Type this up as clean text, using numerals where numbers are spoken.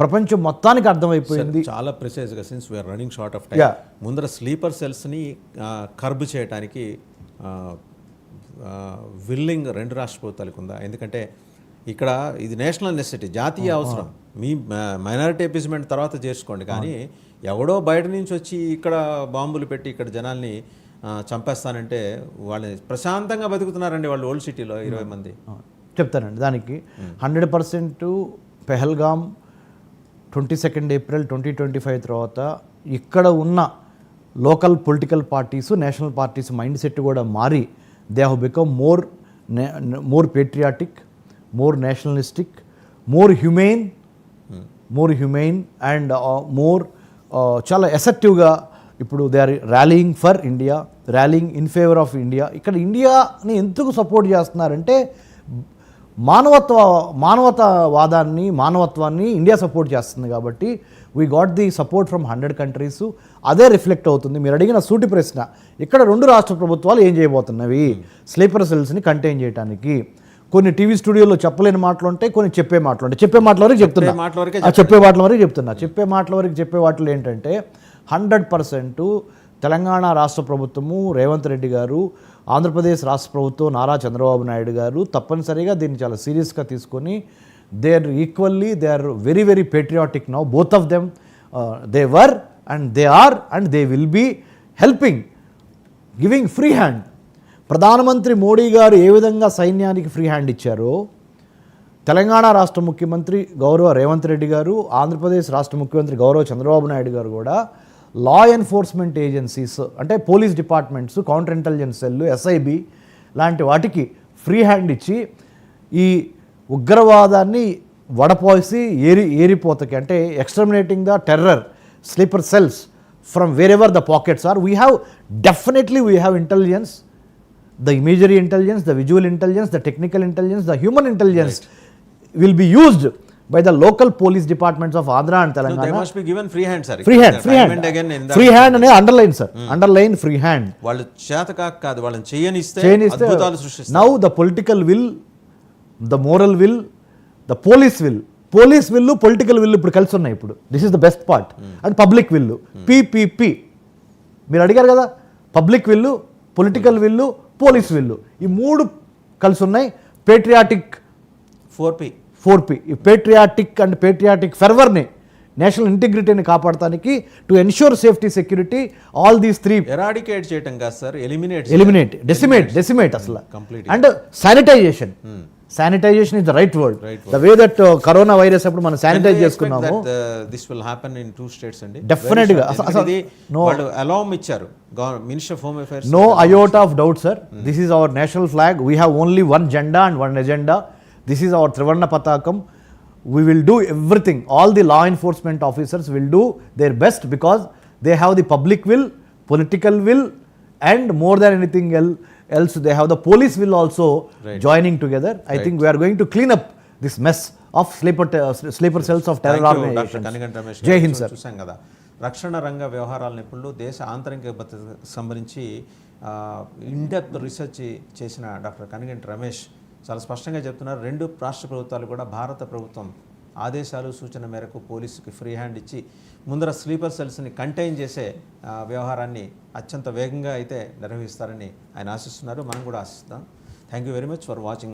ప్రపంచం మొత్తానికి అర్థమైపోయింది. చాలా ప్రిసైజ్గా since we're running short of time, ముందర స్లీపర్ సెల్స్ని కర్బ్ చేయడానికి విల్లింగ్ రెండు రాష్ట్ర ప్రభుత్వాలకు ఉందా? ఎందుకంటే ఇక్కడ ఇది నేషనల్ నెసెసిటీ, జాతీయ అవసరం. మీ మైనారిటీ అపీస్మెంట్ తర్వాత చేసుకోండి, కానీ ఎవడో బయట నుంచి వచ్చి ఇక్కడ బాంబులు పెట్టి ఇక్కడ జనాల్ని చంపేస్తానంటే వాళ్ళు ప్రశాంతంగా బతుకుతున్నారండి వాళ్ళు ఓల్డ్ సిటీలో 20 మంది. చెప్తానండి దానికి 100% పెహల్గామ్ 22 ఏప్రిల్ 2025 తర్వాత ఇక్కడ ఉన్న local political parties, national parties mindset కూడా మారి they have become more patriotic, more nationalistic, more humane and more చాలా ఎసెప్టివ్గా ఇప్పుడు they are rallying for India, rallying in favour of India. ఇక్కడ ఇండియాని ఎందుకు సపోర్ట్ చేస్తున్నారంటే మానవతావాదాన్ని, మానవత్వాన్ని ఇండియా సపోర్ట్ చేస్తుంది కాబట్టి we got the support from 100 countries. అదే రిఫ్లెక్ట్ అవుతుంది. మీరు అడిగిన సూటి ప్రశ్న, ఇక్కడ 2 రాష్ట్ర ప్రభుత్వాలు ఏం చేయబోతున్నవి స్లీపర్ సెల్స్ని కంటైన్ చేయడానికి. కొన్ని టీవీ స్టూడియోలో చెప్పలేని మాటలు ఉంటాయి, కొన్ని చెప్పే మాటలు ఉంటాయి. చెప్పే మాటల వరకు చెప్తున్నా, చెప్పే మాటల వరకు చెప్పే వాటిలో ఏంటంటే 100% తెలంగాణ రాష్ట్ర ప్రభుత్వము, రేవంత్ రెడ్డి గారు, ఆంధ్రప్రదేశ్ రాష్ట్ర ప్రభుత్వం నారా చంద్రబాబు నాయుడు గారు తప్పనిసరిగా దీన్ని చాలా సీరియస్గా తీసుకొని they are very very patriotic now. Both of them they were and they are and they will be helping, giving free hand. ప్రధానమంత్రి మోడీ గారు ఏ విధంగా సైన్యానికి ఫ్రీ హ్యాండ్ ఇచ్చారో, తెలంగాణ రాష్ట్ర ముఖ్యమంత్రి గౌరవ రేవంత్ రెడ్డి గారు, ఆంధ్రప్రదేశ్ రాష్ట్ర ముఖ్యమంత్రి గౌరవ చంద్రబాబు నాయుడు గారు కూడా లా ఎన్ఫోర్స్మెంట్ ఏజెన్సీస్ అంటే police departments, counter intelligence cell, SIB లాంటి వాటికి ఫ్రీ హ్యాండ్ ఇచ్చి ఈ ఉగ్రవాదాన్ని వడపోసి ఏరిపోతకి అంటే exterminating the terror sleeper cells from wherever the pockets are. We have intelligence, the imagery intelligence, the visual intelligence, the technical intelligence, the human intelligence will be used by the local police departments of Andhra and Telangana. So they must be given free hand, sir. Free hand ane underline, sir. Underline free hand. వాళ్ళు చేతకాక కాదు, వాళ్ళని చేయనిస్తే అద్భుతాలు సృష్టిస్తారు. Now the political will, the moral will, the police will, political will ఇప్పుడు కలిసి ఉన్నాయి. ఇప్పుడు this is the best part. And public will, PPP మీరు అడిగారు కదా, public will, political will, police will, ఈ 3 కలిసి ఉన్నాయి. పేట్రియాటిక్ 4P ఈ పేట్రియాటిక్ ఫెర్వర్ని, నేషనల్ ఇంటిగ్రిటీని కాపాడటానికి to ensure safety, security, all these 3 eradicate చేయటం కాదు సార్, ఎలిమినేట్, డెసిమేట్ అసలు. And sanitization is the right word. The way that corona virus అప్పుడు మనం శానిటైజ్ చేసుకున్నాము. This will happen in 2 states అండి. డెఫినెట్ గా వాళ్ళు అలామ్ ఇచ్చారు minister of home affairs. No iota of doubt sir. This is our national flag. We have only one జెండా and one agenda. This is hour త్రివర్ణ పతాకం. We will do everything. All the law enforcement officers will do their best because they have the public will, political will, and more than anything else they have the police will also joining together. I think we are going to clean up this mess of sleeper cells of terror organizations. Jai Hind sir. చూసాం కదా, రక్షణ రంగ వ్యవహారాల నిపుణులు, దేశ ఆంతరిక భద్రతకు సంబంధించి in depth research చేసిన డాక్టర్ కనిగంటి రమేష్ చాలా స్పష్టంగా చెప్తున్నారు. 2 రాష్ట్ర ప్రభుత్వాలు కూడా భారత ప్రభుత్వం ఆదేశాలు, సూచన మేరకు పోలీసుకి ఫ్రీ హ్యాండ్ ఇచ్చి ముందర స్లీపర్ సెల్స్ని కంటైన్ చేసే వ్యవహారాన్ని అత్యంత వేగంగా అయితే నిర్వహిస్తారని ఆయన ఆశిస్తున్నారు. మనం కూడా ఆశిస్తాం. Thank you very much for watching.